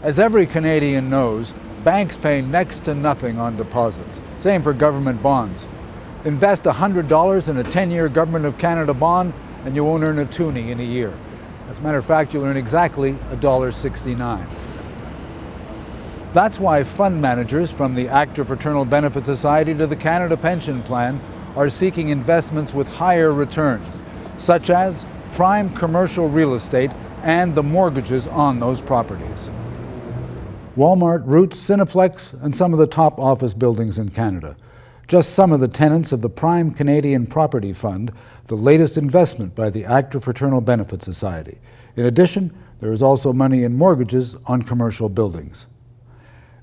As every Canadian knows, banks pay next to nothing on deposits. Same for government bonds. Invest $100 in a 10-year Government of Canada bond and you won't earn a toonie in a year. As a matter of fact, you'll earn exactly $1.69. That's why fund managers, from the Active Fraternal Benefit Society to the Canada Pension Plan, are seeking investments with higher returns, such as prime commercial real estate and the mortgages on those properties. Walmart, Roots, Cineplex, and some of the top office buildings in Canada. Just some of the tenants of the Prime Canadian Property Fund, the latest investment by the Active Fraternal Benefit Society. In addition, there is also money in mortgages on commercial buildings.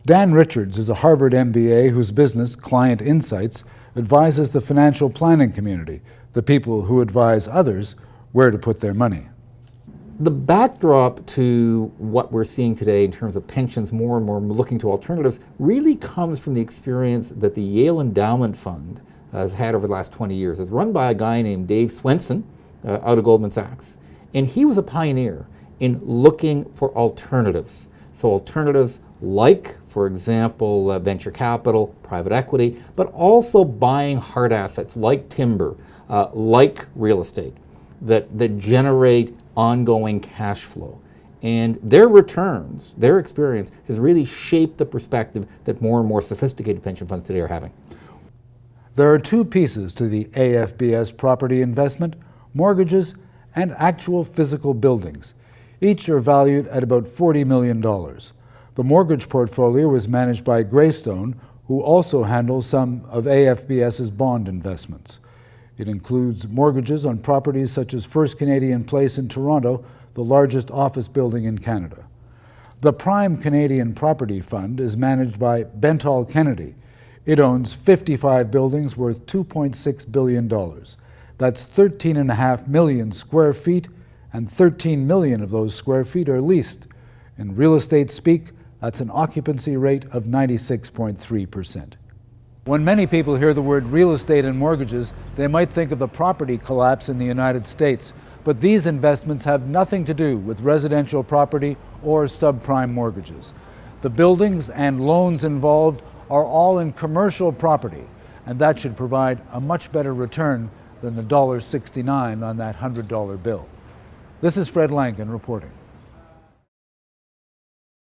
Dan Richards is a Harvard MBA whose business, Client Insights, advises the financial planning community, the people who advise others where to put their money. The backdrop to what we're seeing today in terms of pensions more and more looking to alternatives really comes from the experience that the Yale Endowment Fund has had over the last 20 years. It's run by a guy named Dave Swenson out of Goldman Sachs. And he was a pioneer in looking for alternatives. So alternatives like, for example, venture capital, private equity, but also buying hard assets like timber, like real estate, that generate ongoing cash flow. And their returns, their experience, has really shaped the perspective that more and more sophisticated pension funds today are having. There are two pieces to the AFBS property investment: mortgages and actual physical buildings. Each are valued at about $40 million. The mortgage portfolio is managed by Greystone, who also handles some of AFBS's bond investments. It includes mortgages on properties such as First Canadian Place in Toronto, the largest office building in Canada. The Prime Canadian Property Fund is managed by Bentall Kennedy. It owns 55 buildings worth $2.6 billion. That's 13.5 million square feet, and 13 million of those square feet are leased. In real estate speak, that's an occupancy rate of 96.3%. When many people hear the word real estate and mortgages, they might think of the property collapse in the United States. But these investments have nothing to do with residential property or subprime mortgages. The buildings and loans involved are all in commercial property, and that should provide a much better return than the $1.69 on that $100 bill. This is Fred Langan reporting.